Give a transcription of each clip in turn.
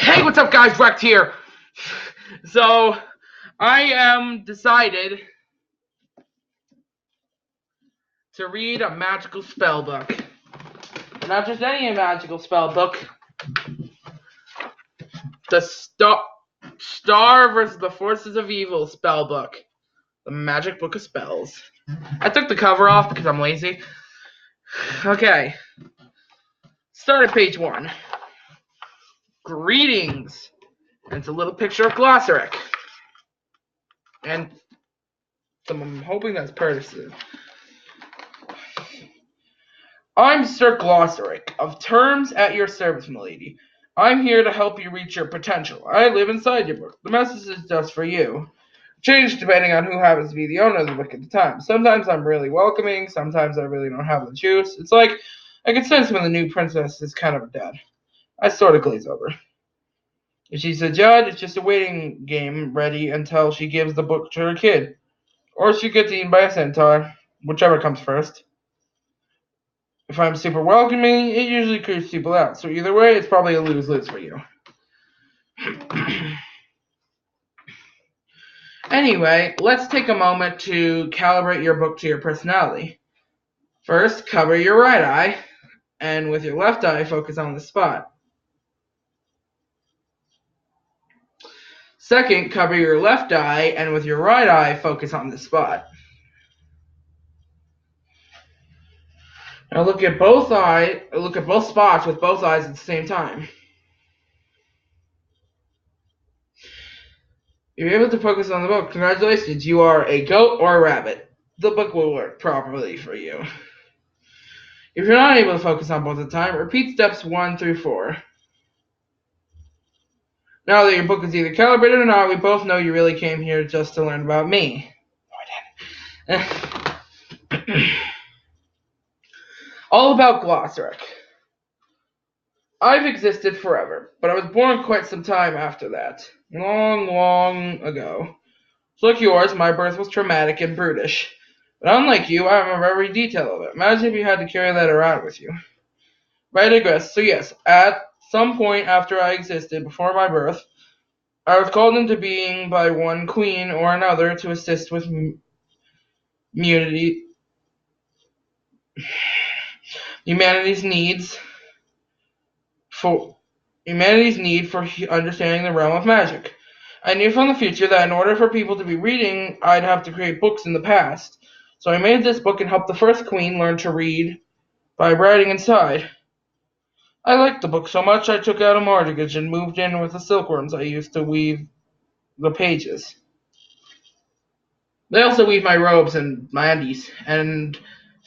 Hey, what's up, guys? Rex here. So, I am decided to read a magical spell book. Not just any magical spell book. The Star versus the Forces of Evil spell book. The Magic Book of Spells. I took the cover off because I'm lazy. Okay. Start at page 1. Greetings. And it's a little picture of Glossaric. And I'm hoping that's Persian. I'm Sir Glossaric, of Terms at your service, milady. I'm here to help you reach your potential. I live inside your book. The message is just for you. Change depending on who happens to be the owner of the book at the time. Sometimes I'm really welcoming, sometimes I really don't have the juice. It's like I can sense when the new princess is kind of dead. I sort of glaze over. If she's a judge, it's just a waiting game ready until she gives the book to her kid. Or she gets eaten by a centaur, whichever comes first. If I'm super welcoming, it usually creeps people out. So either way, it's probably a lose-lose for you. Anyway, let's take a moment to calibrate your book to your personality. First, cover your right eye, and with your left eye, focus on the spot. Second, cover your left eye, and with your right eye, focus on the spot. Now look at both spots with both eyes at the same time. If you're able to focus on the book, congratulations, you are a goat or a rabbit. The book will work properly for you. If you're not able to focus on both at the time, repeat steps 1 through 4. Now that your book is either calibrated or not, we both know you really came here just to learn about me. All about Glossaric. I've existed forever, but I was born quite some time after that. Long, long ago. So like yours, my birth was traumatic and brutish. But unlike you, I remember every detail of it. Imagine if you had to carry that around with you. But I digress. So yes, at some point after I existed, before my birth, I was called into being by one queen or another to assist with humanity's need for understanding the realm of magic. I knew from the future that in order for people to be reading, I'd have to create books in the past. So I made this book and helped the first queen learn to read by writing inside. I liked the book so much I took out a mortgage and moved in with the silkworms I used to weave the pages. They also weave my robes and my undies, and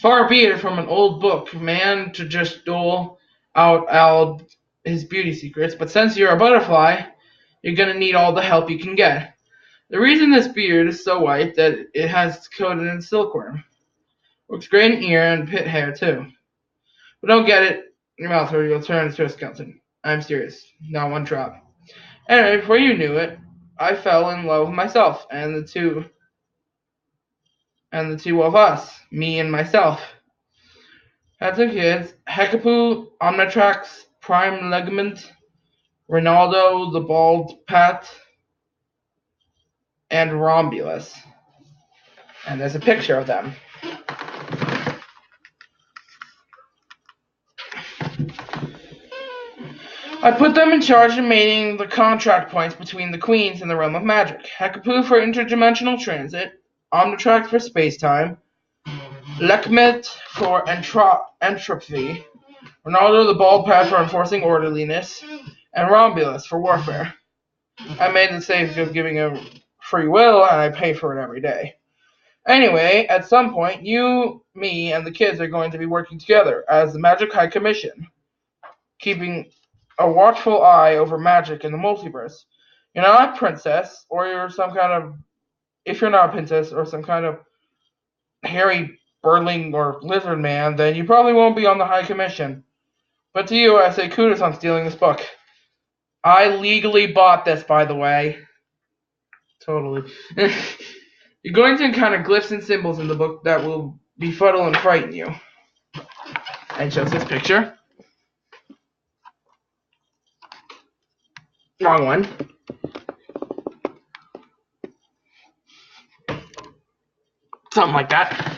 far be it from an old book, man, to just dole out his beauty secrets, but since you're a butterfly, you're gonna need all the help you can get. The reason this beard is so white that it has coated in silkworm. Looks great in ear and pit hair too. But don't get it in your mouth or you'll turn into a skeleton. I'm serious. Not one drop. Anyway, before you knew it, I fell in love with myself and the two of us, me and myself. Had two kids, Hecapoo, Omnitrax, Prime Ligament, Ronaldo, the Bald Pat, and Rhombulus. And there's a picture of them. I put them in charge of making the contract points between the queens in the realm of magic. Hecapoo for interdimensional transit, Omnitrax for space-time, Lekmet for entropy, Ronaldo the Bald Pat for enforcing orderliness, and Rhombulus for warfare. I made the mistake of giving a free will, and I pay for it every day. Anyway, at some point, you, me, and the kids are going to be working together as the Magic High Commission, keeping a watchful eye over magic in the multiverse. You're not a princess, or you're some kind of... If you're not a princess, or some kind of hairy Burling or lizard man, then you probably won't be on the High Commission. But to you, I say kudos on stealing this book. I legally bought this, by the way. Totally. You're going to encounter glyphs and symbols in the book that will befuddle and frighten you. And shows this picture. Wrong one. Something like that.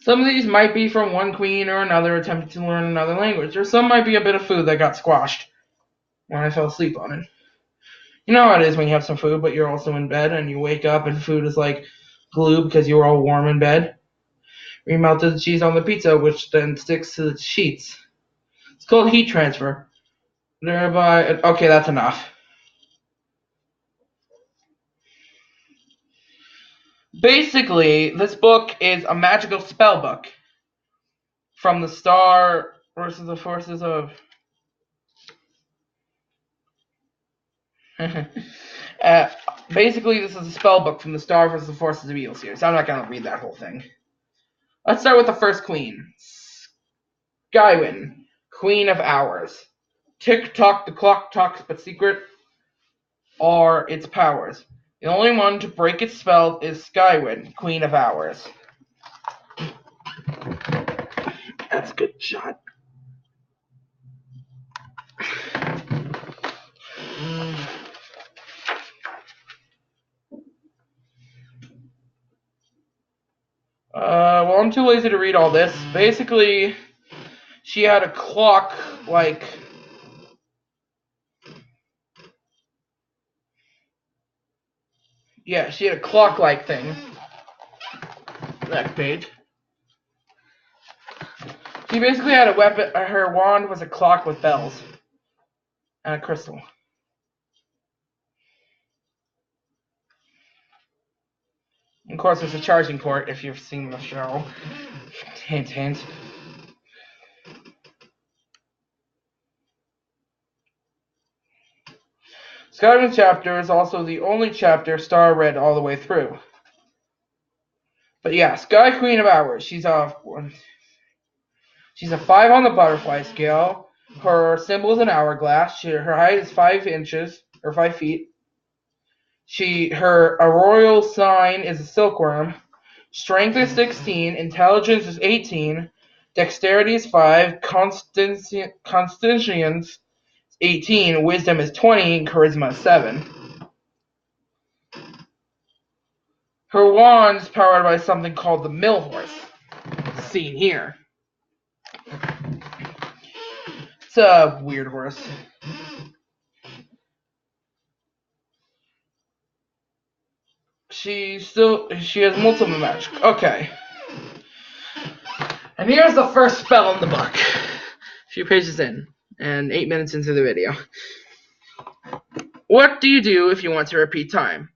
Some of these might be from one queen or another attempting to learn another language, or some might be a bit of food that got squashed when I fell asleep on it. You know how it is when you have some food, but you're also in bed, and you wake up and food is like glue because you were all warm in bed. We melted the cheese on the pizza, which then sticks to the sheets. It's called heat transfer. Okay, that's enough. Basically, this book is a magical spell book from the star versus the forces of. uh, Basically, this is a spell book from the star versus the forces of evil series. I'm not going to read that whole thing. Let's start with the first queen. Skywyn, Queen of Hours. Tick tock, the clock talks, but secret are its powers. The only one to break its spell is Skywyn, Queen of Hours. That's a good shot. Well, I'm too lazy to read all this. Basically, she had a clock like. Yeah, she had a clock-like thing. Next page. She basically had a weapon. Her wand was a clock with bells and a crystal. Of course, there's a charging port if you've seen the show. Hint, hint. Skywyn's chapter is also the only chapter Star read all the way through. But yeah, Sky Queen of Hours. She's a 5 on the butterfly scale. Her symbol is an hourglass. Her height is 5 inches or 5 feet. Her auroral sign is a silkworm. Strength is 16. Intelligence is 18. Dexterity is 5. Constitution is 18. Wisdom is 20. And charisma is 7. Her wand is powered by something called the Mill Horse, seen here. It's a weird horse. She has multiple magic. Okay. And here's the first spell in the book. A few pages in, and 8 minutes into the video. What do you do if you want to repeat time?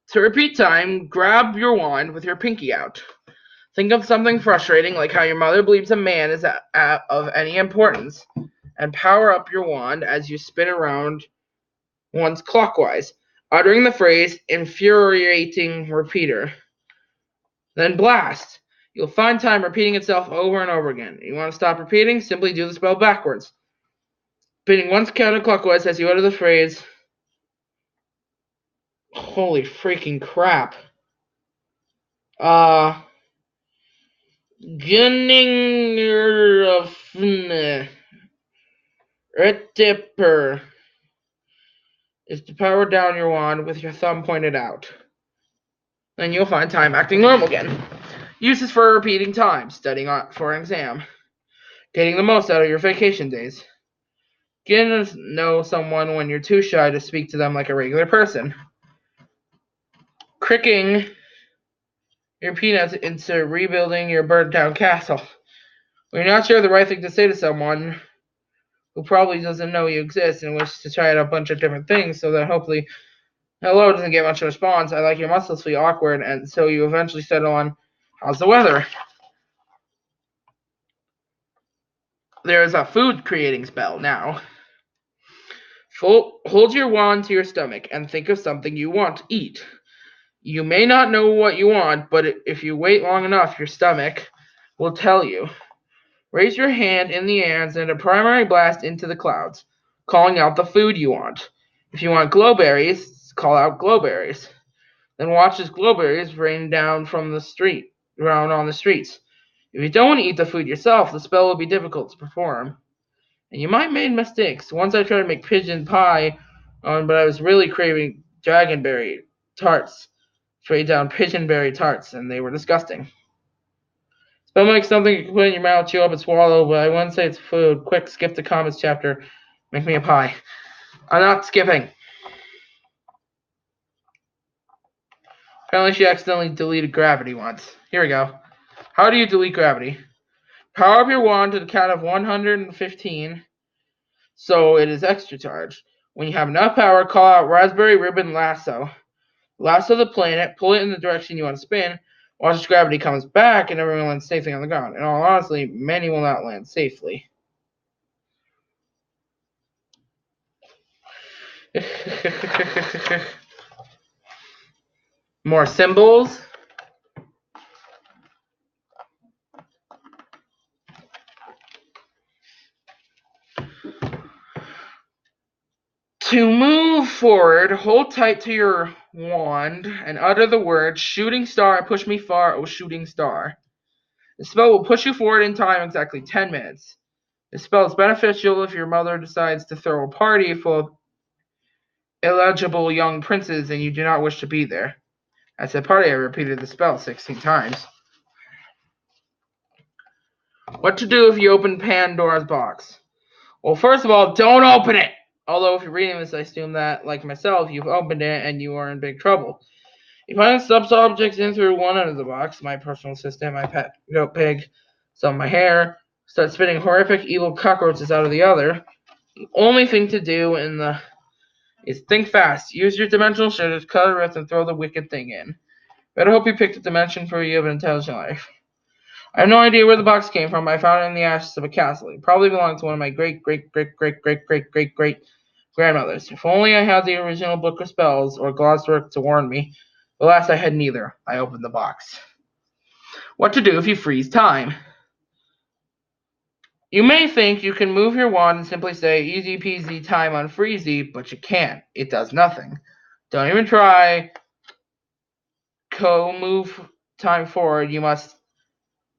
To repeat time, grab your wand with your pinky out. Think of something frustrating, like how your mother believes a man is of any importance, and power up your wand as you spin around once clockwise, uttering the phrase infuriating repeater. Then blast. You'll find time repeating itself over and over again. You want to stop repeating? Simply do the spell backwards. Spinning once counterclockwise as you utter the phrase. Holy freaking crap. Retipper is to power down your wand with your thumb pointed out. Then you'll find time acting normal again. Uses for repeating time, studying for an exam, getting the most out of your vacation days, getting to know someone when you're too shy to speak to them like a regular person, cricking your peanuts into rebuilding your burnt down castle. When you're not sure the right thing to say to someone who probably doesn't know you exist and wishes to try out a bunch of different things so that hopefully hello doesn't get much response, I like your muscles feel awkward, and so you eventually settle on, how's the weather? There's a food creating spell now. Hold your wand to your stomach and think of something you want to eat. You may not know what you want, but if you wait long enough, your stomach will tell you. Raise your hand in the air and send a primary blast into the clouds, calling out the food you want. If you want glowberries, call out glowberries. Then watch as glowberries rain down from the street, around on the streets. If you don't want to eat the food yourself, the spell will be difficult to perform. And you might have made mistakes. Once I tried to make pigeon pie, but I was really craving dragonberry tarts. Straight down pigeonberry tarts, and they were disgusting. Spell like something you can put in your mouth, chew up, and swallow, but I wouldn't say it's food. Quick, skip the comments chapter. Make me a pie. I'm not skipping. Apparently she accidentally deleted gravity once. Here we go. How do you delete gravity? Power up your wand to the count of 115, so it is extra charged. When you have enough power, call out Raspberry Ribbon Lasso. Lasso the planet, pull it in the direction you want to spin. Watch as gravity comes back and everyone lands safely on the ground. And all honestly, many will not land safely. More symbols. To move forward, hold tight to your wand and utter the word shooting star, push me far, oh shooting star. The spell will push you forward in time exactly 10 minutes. The spell is beneficial if your mother decides to throw a party full of illegible young princes and you do not wish to be there. At said party, I repeated the spell 16 times. What to do if you open Pandora's box? Well, first of all, don't open it! Although if you're reading this, I assume that, like myself, you've opened it and you are in big trouble. You find stuffed objects in through one end of the box, my personal assistant, my pet goat pig, some of my hair, start spitting horrific evil cockroaches out of the other. The only thing to do is think fast. Use your dimensional scissors, cut a rift, and throw the wicked thing in. Better hope you picked a dimension for you of an intelligent life. I have no idea where the box came from. I found it in the ashes of a castle. It probably belonged to one of my great grandmothers. If only I had the original book of spells or Gloucester to warn me. Alas, I had neither. I opened the box. What to do if you freeze time? You may think you can move your wand and simply say easy peasy time unfreezy, but you can't. It does nothing. Don't even try. Move time forward.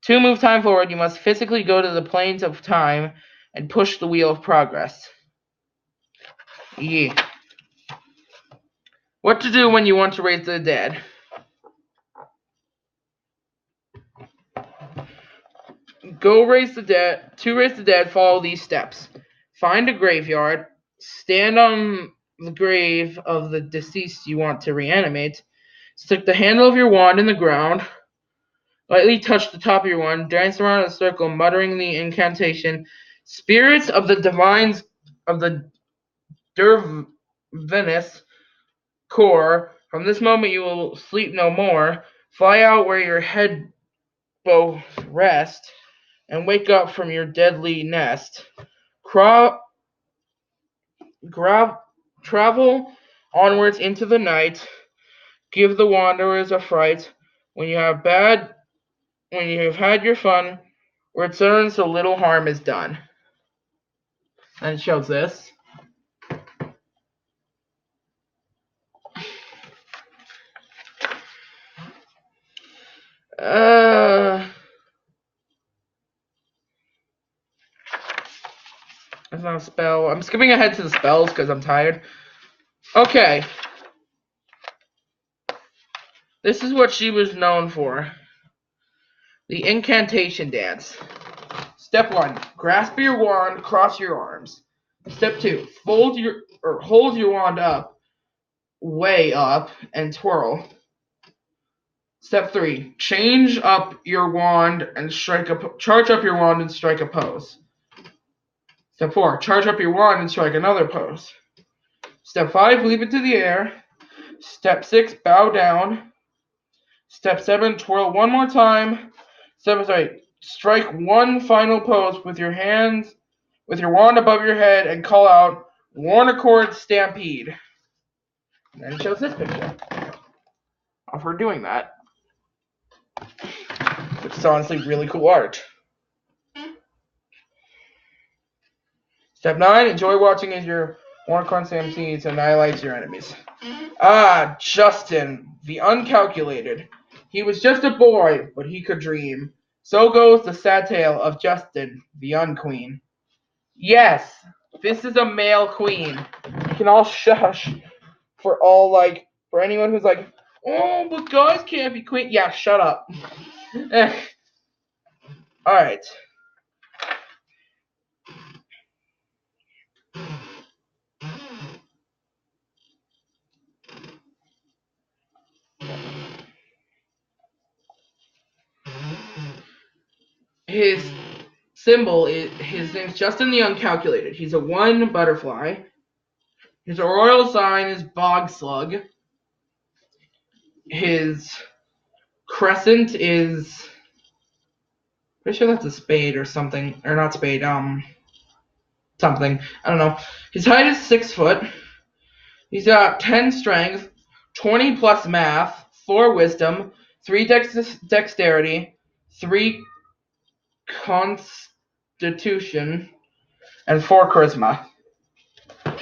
To move time forward, you must physically go to the planes of time and push the wheel of progress. Yeah. What to do when you want to raise the dead? To raise the dead, follow these steps. Find a graveyard. Stand on the grave of the deceased you want to reanimate. Stick the handle of your wand in the ground. Lightly touch the top of your wand. Dance around in a circle, muttering the incantation. Spirits of the divines of the Dervinus core. From this moment you will sleep no more. Fly out where your head both rest, and wake up from your deadly nest. Travel onwards into the night. Give the wanderers a fright. When you have had your fun, return so little harm is done. And it shows this. That's not a spell. I'm skipping ahead to the spells because I'm tired. Okay. This is what she was known for. The incantation dance. Step 1. Grasp your wand, cross your arms. Step 2. Hold your wand up, way up, and twirl. Step 3. Charge up your wand and strike a pose. Step 4. Charge up your wand and strike another pose. Step 5. Leap into the air. Step 6. Bow down. Step 7. Twirl one more time. Step 8. Strike one final pose with your wand above your head and call out Warnicord Stampede. And then it shows this picture of her doing that, which is honestly really cool art. Step 9, enjoy watching as your Warnicord Stampedes annihilates your enemies. Justin, the uncalculated. He was just a boy, but he could dream. So goes the sad tale of Justin, the Unqueen. Yes, this is a male queen. You can all shush for anyone who's like, oh, but guys can't be queen. Yeah, shut up. All right. His his name's Justin the Uncalculated. He's a 1 butterfly. His royal sign is Bog Slug. His crescent is pretty sure that's a spade or something. Or not spade, something. I don't know. His height is 6 foot. He's got 10 strength, 20 plus math, 4 wisdom, 3 dexterity, 3 constitution, and 4 charisma.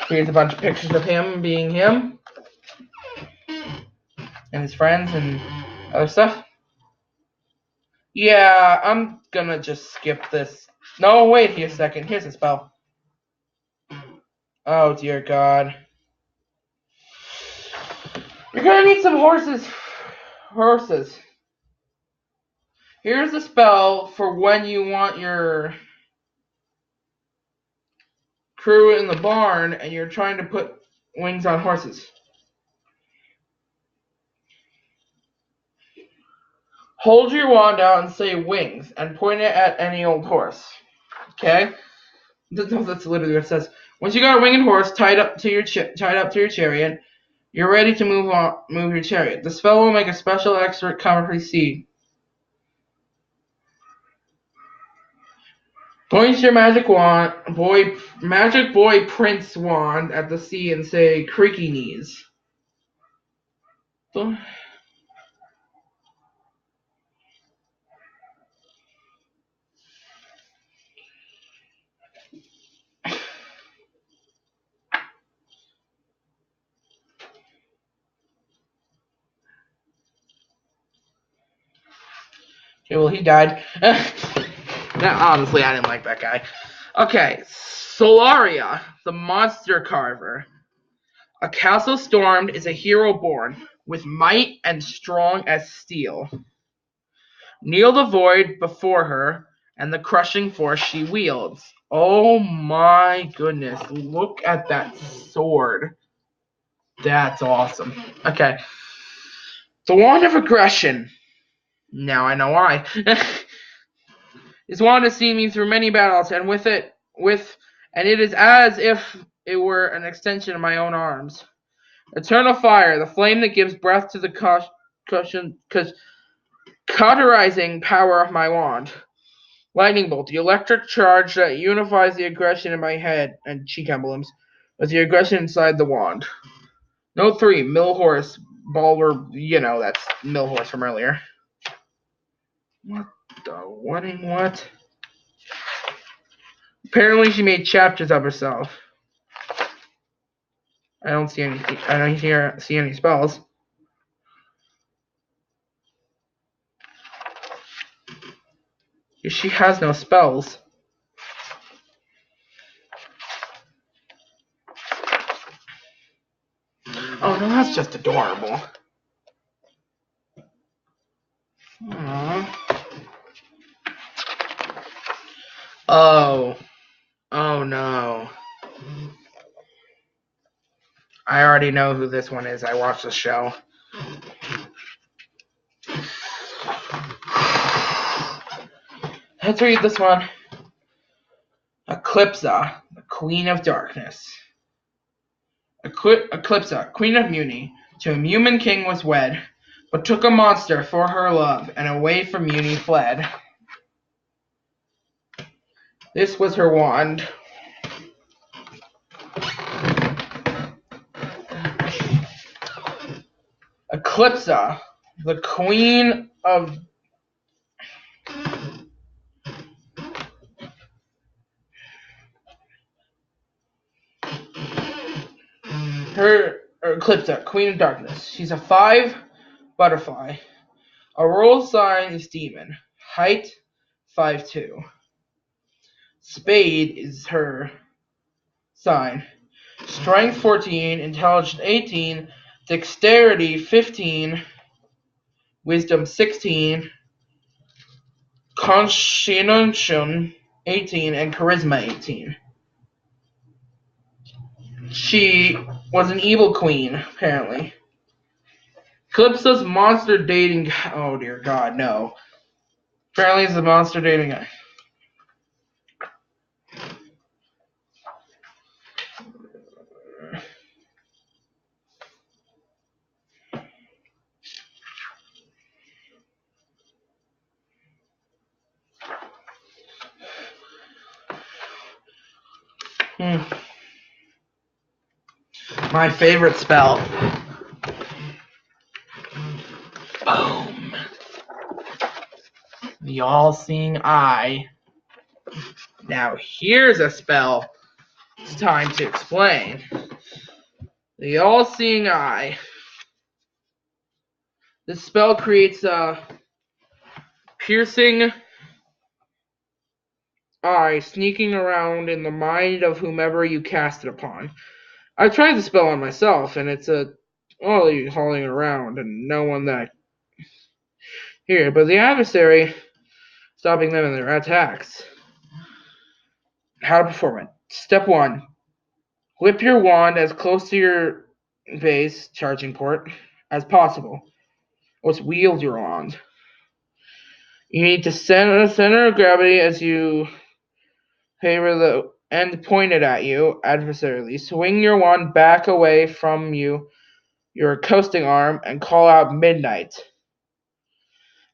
Here's a bunch of pictures of him being him and his friends and other stuff. Yeah, I'm gonna just skip this. No, wait here a second. Here's a spell. Oh dear God. You're gonna need some horses. Horses. Here's a spell for when you want your crew in the barn and you're trying to put wings on horses. Hold your wand out and say wings and point it at any old horse. Okay? That's literally what it says. Once you got a winged horse tied up to your chariot, you're ready to move your chariot. The spell will make a special extra cover proceed. Point your magic boy prince wand at the sea and say creaky knees. Okay, well, he died. Honestly, I didn't like that guy. Okay, Solaria, the monster carver. A castle stormed is a hero born, with might and strong as steel. Kneel the void before her, and the crushing force she wields. Oh my goodness, look at that sword. That's awesome. Okay. The Wand of Aggression. Now I know why. His wand has seen me through many battles, and it is as if it were an extension of my own arms. Eternal fire, the flame that gives breath to the cauterizing power of my wand. Lightning bolt, the electric charge that unifies the aggression in my head and cheek emblems with the aggression inside the wand. Note 3, Mill Horse, Balder, that's Mill Horse from earlier. What? Apparently she made chapters of herself. I don't see any spells. She has no spells. Oh no, that's just adorable. Aww. Oh no. I already know who this one is. I watched the show. Let's read this one. Eclipsa, the Queen of Darkness. Eclipsa, Queen of Muni, to whom human king was wed, but took a monster for her love, and away from Muni fled. This was her wand. Eclipsa, the Queen of Eclipsa, Queen of Darkness. She's a 5 butterfly. A royal sign is demon. Height 5'2". Spade is her sign. Strength 14, Intelligence 18, Dexterity 15, Wisdom 16, Constitution 18, and Charisma 18. She was an evil queen, apparently. Calypso's monster dating... Oh, dear God, no. Apparently it's a monster dating guy. My favorite spell. Boom. The All-Seeing Eye. Now here's a spell it's time to explain. The All-Seeing Eye. This spell creates a piercing eye sneaking around in the mind of whomever you cast it upon. I tried the spell on myself, and it's only hauling around, and no one that here, but the adversary, stopping them in their attacks. How to perform it. Step 1. Whip your wand as close to your base charging port as possible. Let's wield your wand. You need to center of gravity as you favor the end pointed at you adversarially. Swing your wand back away from you, your coasting arm, and call out midnight.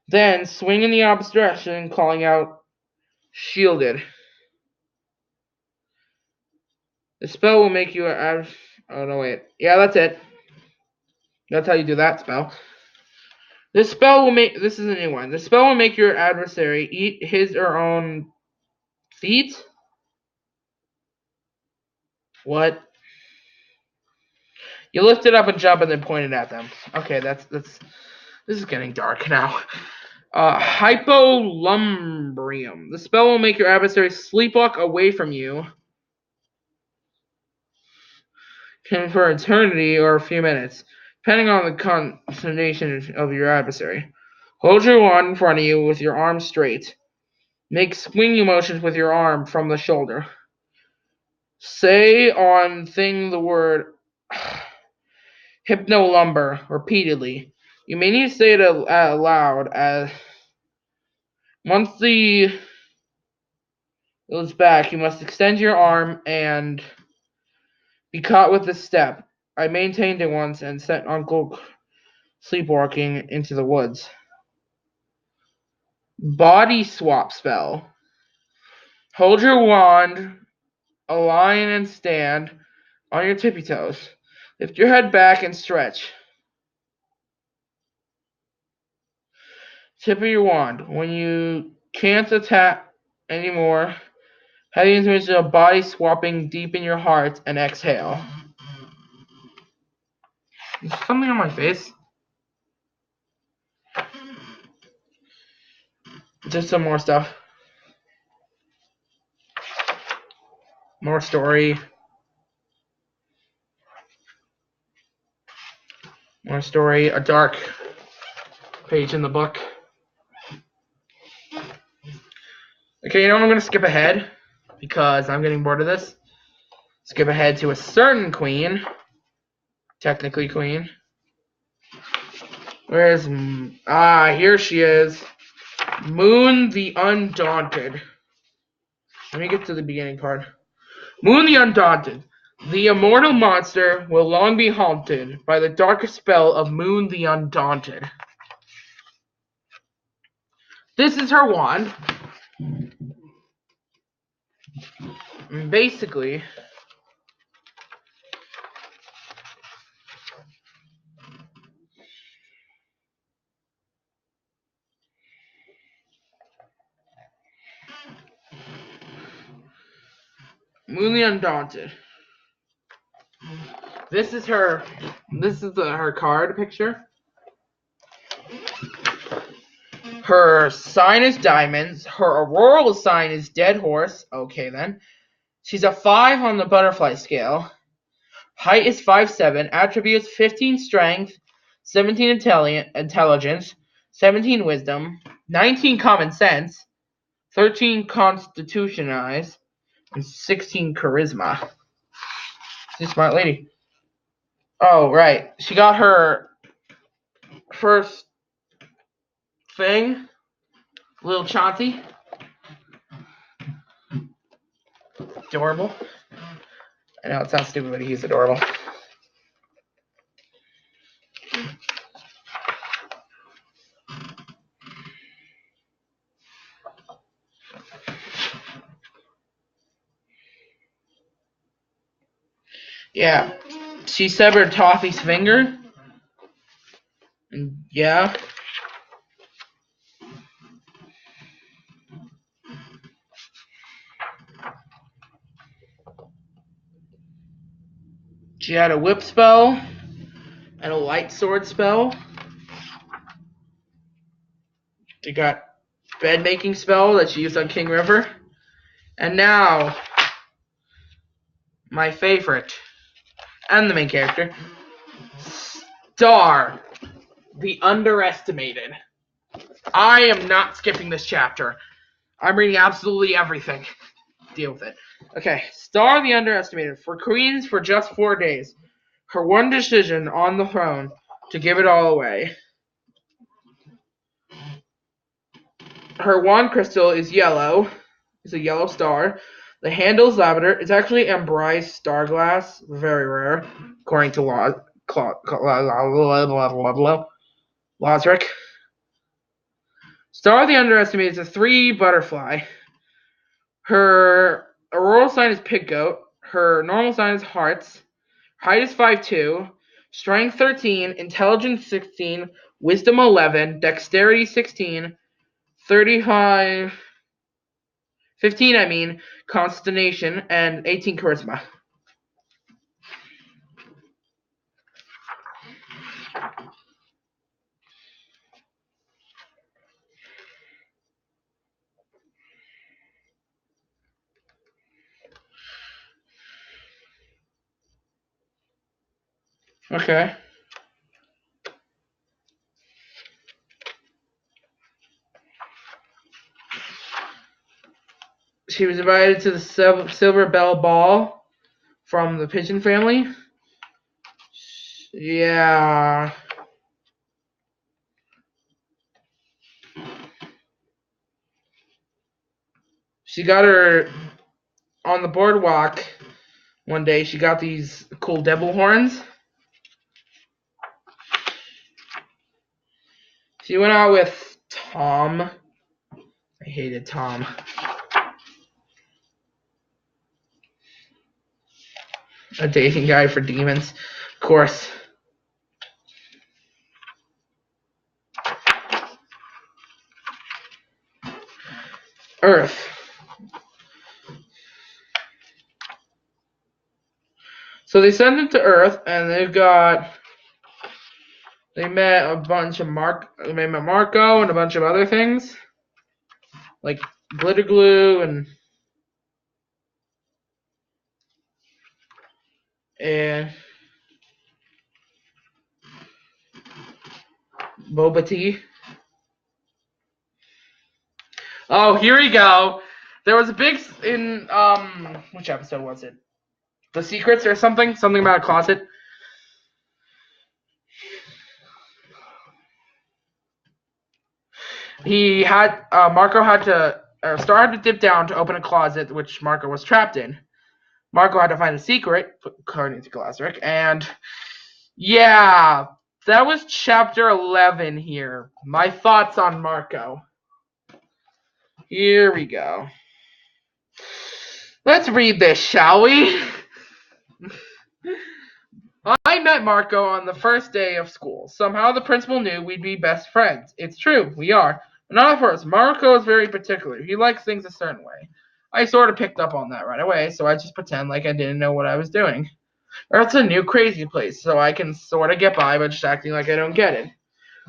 Then swing in the opposite direction, calling out shielded. The spell will make you oh no, wait. Yeah, that's it. That's how you do that spell. This is a new one. This spell will make your adversary eat his or own feet. What? You lift it up and jump and then point it at them. Okay, this is getting dark now. Hypolumbrium. The spell will make your adversary sleepwalk away from you for eternity or a few minutes, depending on the concentration of your adversary. Hold your wand in front of you with your arm straight. Make swinging motions with your arm from the shoulder. Say on thing the word hypnolumber repeatedly. You may need to say it aloud as once the goes back, you must extend your arm and be caught with this step. I maintained it once and sent Uncle sleepwalking into the woods. Body swap spell. Hold your wand, align and stand on your tippy toes. Lift your head back and stretch. Tip of your wand. When you can't attack anymore, head into a body swapping deep in your heart and exhale. There's something on my face. Just some more stuff. More story. More story. A dark page in the book. Okay, you know what? I'm going to skip ahead because I'm getting bored of this. Skip ahead to a certain queen. Technically queen. Where's... here she is. Moon the Undaunted. Let me get to the beginning part. Moon the Undaunted. The immortal monster will long be haunted by the darkest spell of Moon the Undaunted. This is her wand. Basically, Moon the Undaunted. This is her card picture. Her sign is diamonds. Her auroral sign is dead horse. Okay then. She's a 5 on the butterfly scale. Height is 5'7". Attributes 15 strength, 17 intelligence, 17 wisdom, 19 common sense, 13 constitution eyes, and 16 charisma. She's a smart lady. Oh, right. She got her first thing. Little Chauncey. Adorable. I know it sounds stupid, but he's adorable. Yeah. She severed Toffee's finger. And yeah. She had a whip spell and a light sword spell. She got bed making spell that she used on King River. And now, my favorite, and the main character, Star, the Underestimated. I am not skipping this chapter. I'm reading absolutely everything. Deal with it. Okay, Star the Underestimated. For queens for just 4 days. Her one decision on the throne to give it all away. Her wand crystal is yellow. It's a yellow star. The handle is lavender. It's actually embrized star glass. Very rare, according to Losric. Star the Underestimated is a 3 butterfly. Her auroral sign is pig goat. Her normal sign is hearts. Height is 5'2". Strength 13. Intelligence 16. Wisdom 11. Dexterity 16. 35... 15, constitution, and 18 charisma. Okay. She was invited to the Silver Bell Ball from the Pigeon family. Yeah. She got her on the boardwalk one day. She got these cool devil horns. She went out with Tom. I hated Tom. A dating guide for demons. Of course. Earth. So they sent them to Earth, and they met a bunch of they met Marco and a bunch of other things, like glitter glue and boba tea. Oh, here we go. There was a big in which episode was it? The Secrets or something? Something about a closet. He had Marco had to Star had to dip down to open a closet which Marco was trapped in. Marco had to find the secret, according to Glassrick, and yeah, that was chapter 11 here. My thoughts on Marco. Here we go. Let's read this, shall we? I met Marco on the first day of school. Somehow the principal knew we'd be best friends. It's true, we are. But not at first. Marco is very particular. He likes things a certain way. I sort of picked up on that right away, so I just pretend like I didn't know what I was doing. Earth's a new crazy place, so I can sort of get by just acting like I don't get it.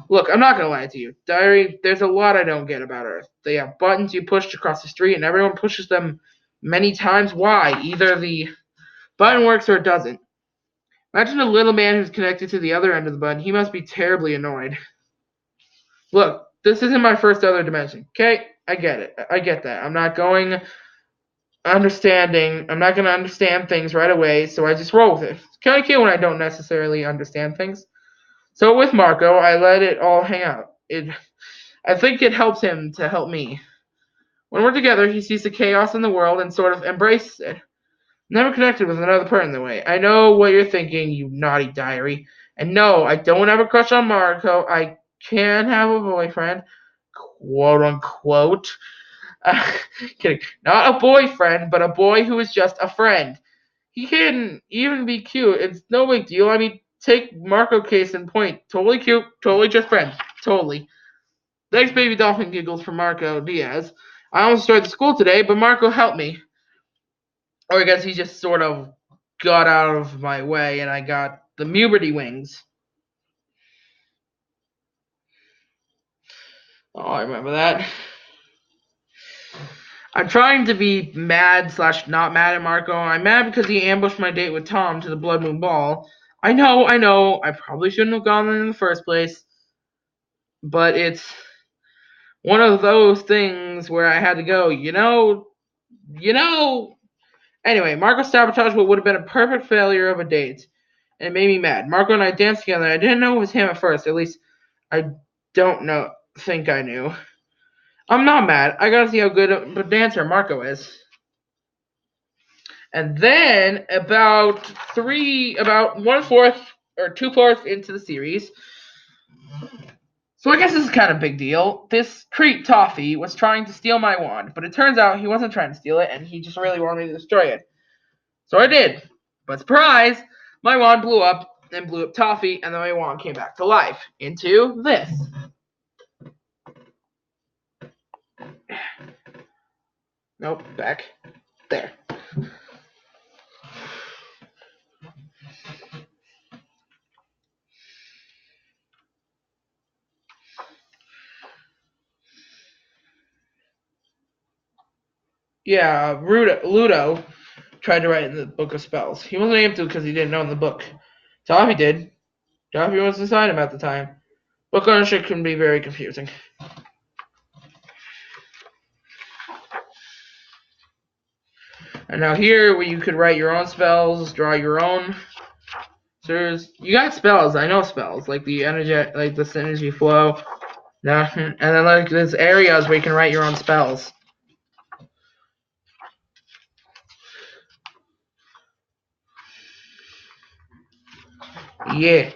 Look, I'm not gonna lie to you. Diary, there's a lot I don't get about Earth. They have buttons you push to cross the street, and everyone pushes them many times. Why? Either the button works or it doesn't. Imagine a little man who's connected to the other end of the button. He must be terribly annoyed. Look, this isn't my first other dimension. Okay? I get it. I get that. I'm not going to understand things right away, so I just roll with it. It's kind of cute when I don't necessarily understand things. So with Marco, I let it all hang out. I think it helps him to help me. When we're together, he sees the chaos in the world and sort of embraces it. Never connected with another person the way. I know what you're thinking, you naughty diary. And no, I don't have a crush on Marco. I can have a boyfriend, quote unquote. Uh, kidding. Not a boyfriend, but a boy who is just a friend. He can even be cute. It's no big deal. I mean, take Marco case in point. Totally cute. Totally just friends. Totally. Thanks, baby dolphin giggles for Marco Diaz. I almost started school today, but Marco helped me. Or I guess he just sort of got out of my way and I got the Muberty wings. Oh, I remember that. I'm trying to be mad / not mad at Marco. I'm mad because he ambushed my date with Tom to the Blood Moon Ball. I know. I probably shouldn't have gone there in the first place. But it's one of those things where I had to go, Anyway, Marco sabotaged what would have been a perfect failure of a date. And it made me mad. Marco and I danced together. I didn't know it was him at first. At least I think I knew. I'm not mad. I gotta see how good of a dancer Marco is. And then about 1/4 or 2/4 into the series. So I guess this is kind of a big deal. This creep Toffee was trying to steal my wand, but it turns out he wasn't trying to steal it, and he just really wanted me to destroy it. So I did. But surprise, my wand blew up and blew up Toffee, and then my wand came back to life into this. Nope, back there. Yeah, Ludo tried to write in the Book of Spells. He wasn't able to because he didn't know in the book. Toffee did. Toffee was inside him at the time. Book ownership can be very confusing. And now here, where you could write your own spells, draw your own. So you got spells. I know spells like the synergy flow. Now, and then like there's areas where you can write your own spells. Yeah.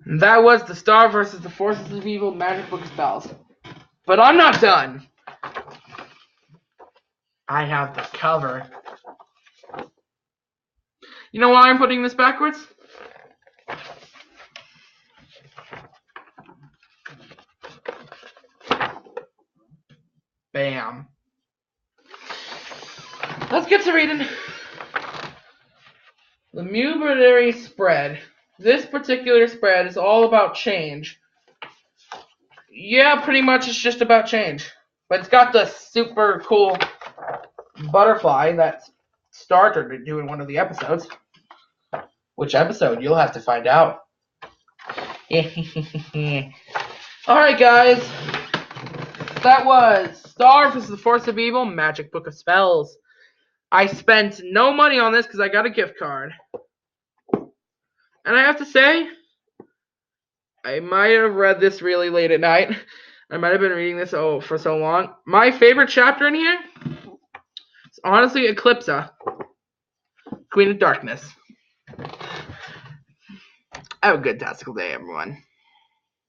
And that was the Star versus the Forces of Evil Magic Book of Spells. But I'm not done. I have the cover. You know why I'm putting this backwards? Bam. Let's get to reading. The Muberty spread. This particular spread is all about change. Yeah, pretty much it's just about change. But it's got the super cool butterfly that started doing one of the episodes. Which episode? You'll have to find out. Alright, guys. That was Star vs. the Force of Evil Magic Book of Spells. I spent no money on this because I got a gift card. And I have to say, I might have read this really late at night. I might have been reading this for so long. My favorite chapter in here is honestly Eclipsa, Queen of Darkness. Have a good tastical day, everyone.